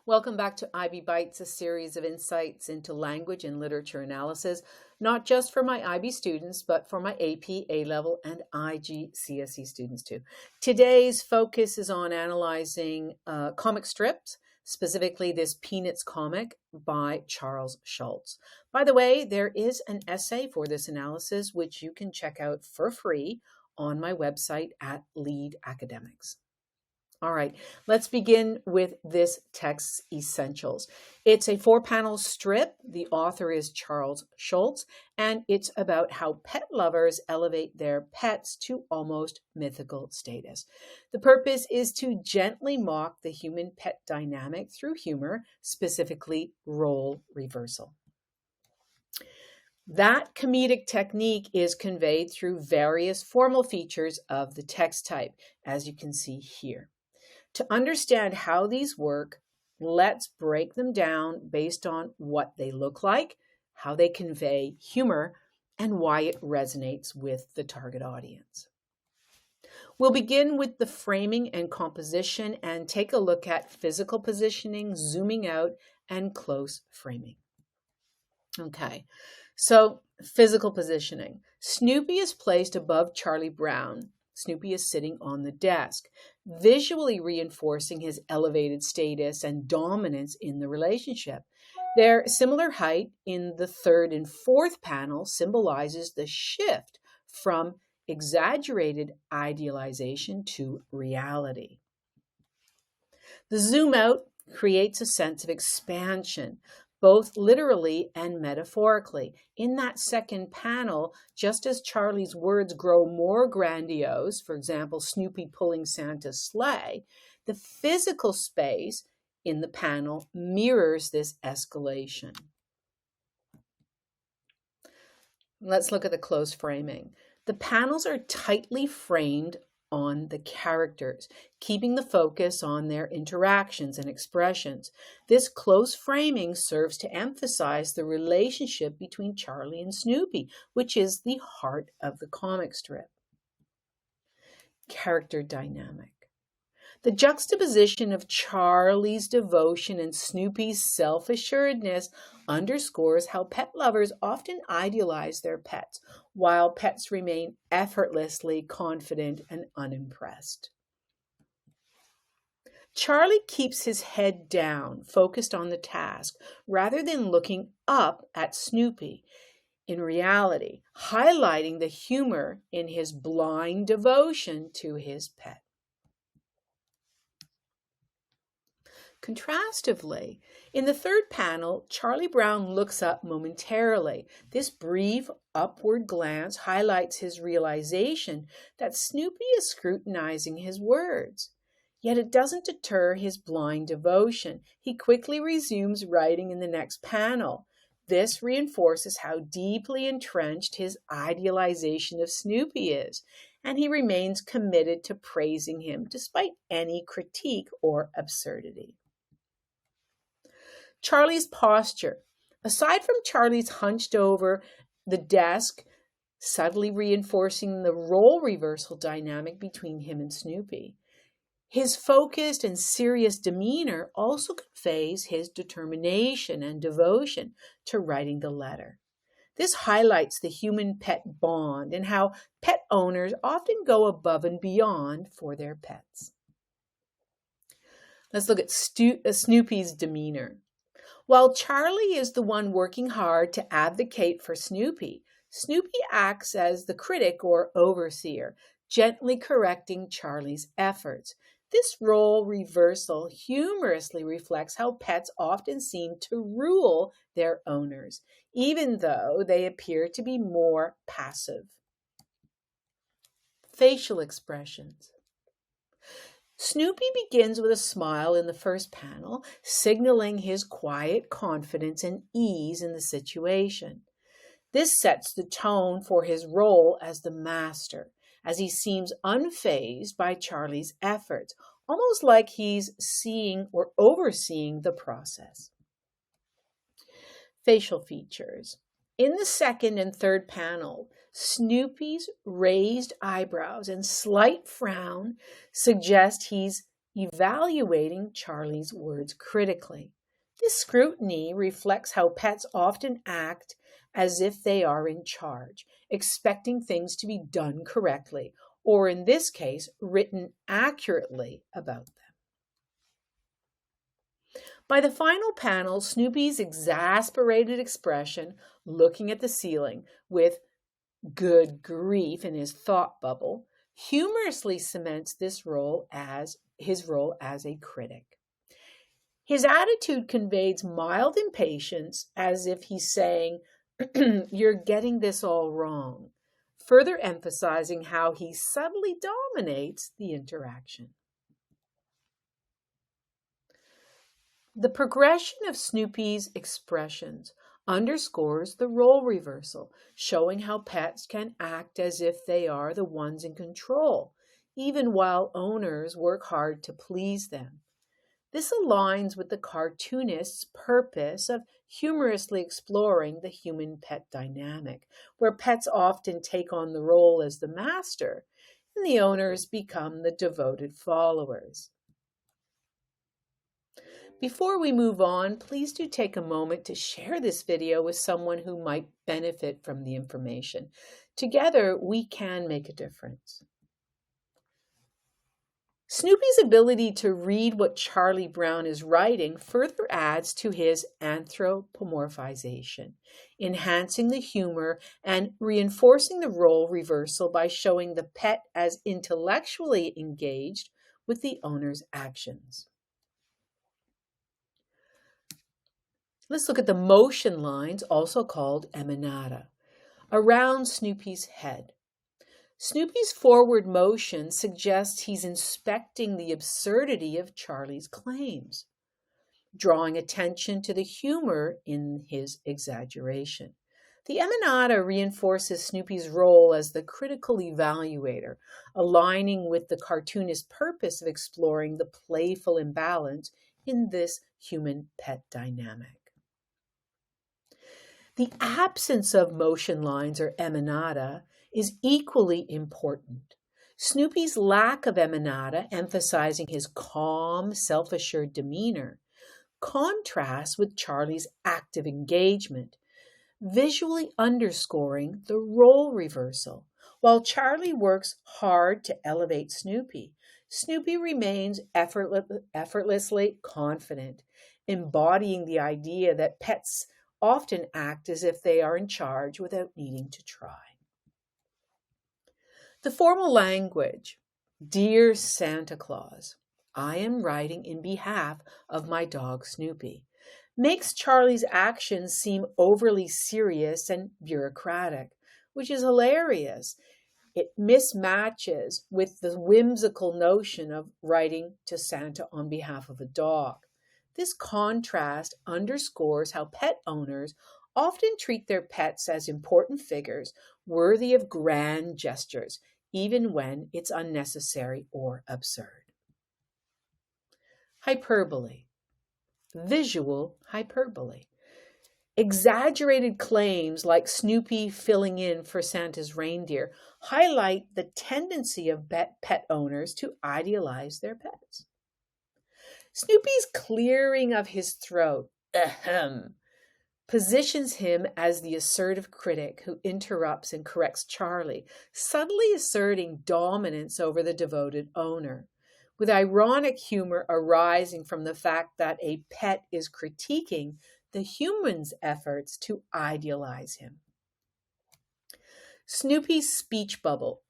Welcome back to IB Bites, a series of insights into language and literature analysis, not just for my IB students, but for my AP, A-level, and IGCSE students too. Today's focus is on analyzing comic strips, specifically this Peanuts comic by Charles Schulz. By the way, there is an essay for this analysis, which you can check out for free on my website at Lead Academics. All right, let's begin with this text's essentials. It's a 4-panel strip. The author is Charles Schulz, and it's about how pet lovers elevate their pets to almost mythical status. The purpose is to gently mock the human-pet dynamic through humor, specifically role reversal. That comedic technique is conveyed through various formal features of the text type, as you can see here. To understand how these work, let's break them down based on what they look like, how they convey humor, and why it resonates with the target audience. We'll begin with the framing and composition and take a look at physical positioning, zooming out, and close framing. Okay, so physical positioning. Snoopy is placed above Charlie Brown. Snoopy is sitting on the desk, visually reinforcing his elevated status and dominance in the relationship. Their similar height in the 3rd and 4th panel symbolizes the shift from exaggerated idealization to reality. The zoom out creates a sense of expansion, both literally and metaphorically. In that 2nd panel, just as Charlie's words grow more grandiose, for example, Snoopy pulling Santa's sleigh, the physical space in the panel mirrors this escalation. Let's look at the close framing. The panels are tightly framed on the characters, keeping the focus on their interactions and expressions. This close framing serves to emphasize the relationship between Charlie and Snoopy, which is the heart of the comic strip. Character dynamic. The juxtaposition of Charlie's devotion and Snoopy's self-assuredness underscores how pet lovers often idealize their pets, while pets remain effortlessly confident and unimpressed. Charlie keeps his head down, focused on the task, rather than looking up at Snoopy. In reality, highlighting the humor in his blind devotion to his pet. Contrastively, in the 3rd panel, Charlie Brown looks up momentarily. This brief upward glance highlights his realization that Snoopy is scrutinizing his words. Yet it doesn't deter his blind devotion. He quickly resumes writing in the next panel. This reinforces how deeply entrenched his idealization of Snoopy is, and he remains committed to praising him despite any critique or absurdity. Charlie's posture. Aside from Charlie's hunched over the desk, subtly reinforcing the role reversal dynamic between him and Snoopy, his focused and serious demeanor also conveys his determination and devotion to writing the letter. This highlights the human-pet bond and how pet owners often go above and beyond for their pets. Let's look at Snoopy's demeanor. While Charlie is the one working hard to advocate for Snoopy, Snoopy acts as the critic or overseer, gently correcting Charlie's efforts. This role reversal humorously reflects how pets often seem to rule their owners, even though they appear to be more passive. Facial expressions. Snoopy begins with a smile in the 1st panel, signaling his quiet confidence and ease in the situation. This sets the tone for his role as the master, as he seems unfazed by Charlie's efforts, almost like he's seeing or overseeing the process. Facial features. In the 2nd and 3rd panel, Snoopy's raised eyebrows and slight frown suggest he's evaluating Charlie's words critically. This scrutiny reflects how pets often act as if they are in charge, expecting things to be done correctly, or in this case, written accurately about them. By the final panel, Snoopy's exasperated expression, looking at the ceiling with "good grief" in his thought bubble, humorously cements his role as a critic. His attitude conveys mild impatience, as if he's saying, "You're getting this all wrong," further emphasizing how he subtly dominates the interaction. The progression of Snoopy's expressions underscores the role reversal, showing how pets can act as if they are the ones in control, even while owners work hard to please them. This aligns with the cartoonist's purpose of humorously exploring the human-pet dynamic, where pets often take on the role as the master, and the owners become the devoted followers. Before we move on, please do take a moment to share this video with someone who might benefit from the information. Together, we can make a difference. Snoopy's ability to read what Charlie Brown is writing further adds to his anthropomorphization, enhancing the humor and reinforcing the role reversal by showing the pet as intellectually engaged with the owner's actions. Let's look at the motion lines, also called emanata, around Snoopy's head. Snoopy's forward motion suggests he's inspecting the absurdity of Charlie's claims, drawing attention to the humor in his exaggeration. The emanata reinforces Snoopy's role as the critical evaluator, aligning with the cartoonist's purpose of exploring the playful imbalance in this human-pet dynamic. The absence of motion lines or emanata is equally important. Snoopy's lack of emanata, emphasizing his calm, self-assured demeanor, contrasts with Charlie's active engagement, visually underscoring the role reversal. While Charlie works hard to elevate Snoopy, Snoopy remains effortlessly confident, embodying the idea that pets often act as if they are in charge without needing to try. The formal language, "Dear Santa Claus, I am writing in behalf of my dog Snoopy," makes Charlie's actions seem overly serious and bureaucratic, which is hilarious. It mismatches with the whimsical notion of writing to Santa on behalf of a dog. This contrast underscores how pet owners often treat their pets as important figures worthy of grand gestures, even when it's unnecessary or absurd. Hyperbole. Visual hyperbole. Exaggerated claims like Snoopy filling in for Santa's reindeer highlight the tendency of pet owners to idealize their pets. Snoopy's clearing of his throat, ahem, positions him as the assertive critic who interrupts and corrects Charlie, subtly asserting dominance over the devoted owner, with ironic humor arising from the fact that a pet is critiquing the human's efforts to idealize him. Snoopy's speech bubble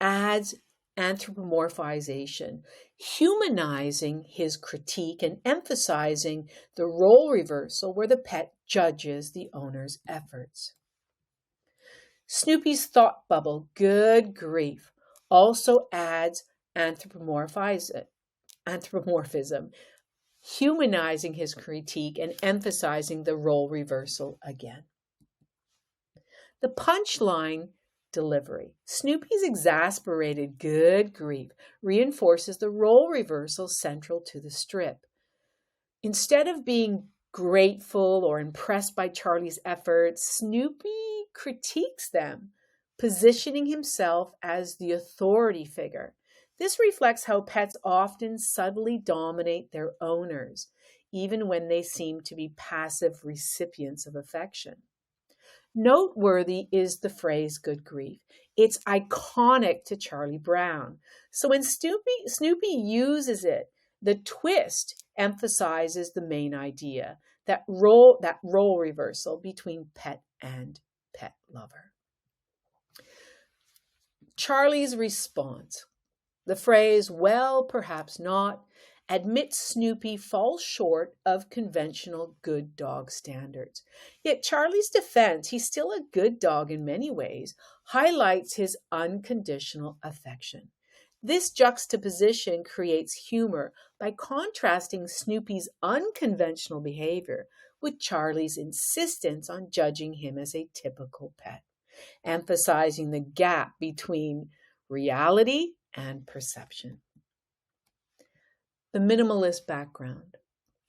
adds anthropomorphization, humanizing his critique and emphasizing the role reversal where the pet judges the owner's efforts. Snoopy's thought bubble, "good grief," also adds anthropomorphism, humanizing his critique and emphasizing the role reversal again. The punchline delivery. Snoopy's exasperated "good grief" reinforces the role reversal central to the strip. Instead of being grateful or impressed by Charlie's efforts, Snoopy critiques them, positioning himself as the authority figure. This reflects how pets often subtly dominate their owners, even when they seem to be passive recipients of affection. Noteworthy is the phrase good grief. It's iconic to Charlie Brown. So when Snoopy uses it, the twist emphasizes the main idea, that role reversal between pet and pet lover. Charlie's response. The phrase, well, perhaps not, admits Snoopy falls short of conventional good dog standards. Yet Charlie's defense, he's still a good dog in many ways, highlights his unconditional affection. This juxtaposition creates humor by contrasting Snoopy's unconventional behavior with Charlie's insistence on judging him as a typical pet, emphasizing the gap between reality and perception. The minimalist background.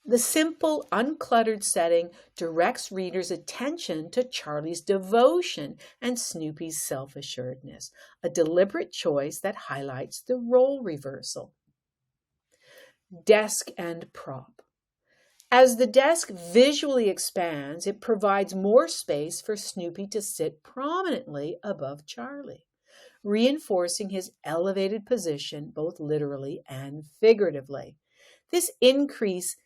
The simple, uncluttered setting directs readers' attention to Charlie's devotion and Snoopy's self-assuredness, a deliberate choice that highlights the role reversal. Desk and prop. As the desk visually expands, it provides more space for Snoopy to sit prominently above Charlie, reinforcing his elevated position both literally and figuratively. This increased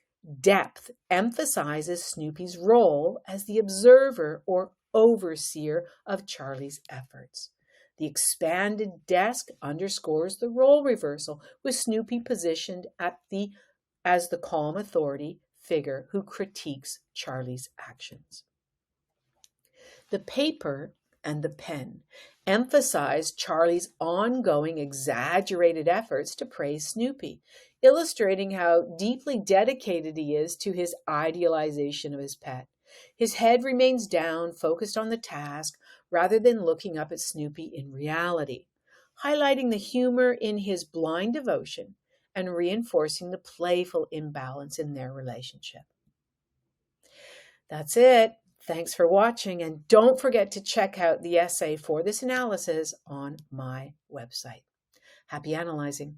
depth emphasizes Snoopy's role as the observer or overseer of Charlie's efforts. The expanded desk underscores the role reversal, with Snoopy positioned as the calm authority figure who critiques Charlie's actions. The paper and the pen emphasize Charlie's ongoing exaggerated efforts to praise Snoopy, illustrating how deeply dedicated he is to his idealization of his pet. His head remains down, focused on the task, rather than looking up at Snoopy in reality, highlighting the humor in his blind devotion and reinforcing the playful imbalance in their relationship. That's it. Thanks for watching, and don't forget to check out the essay for this analysis on my website. Happy analyzing.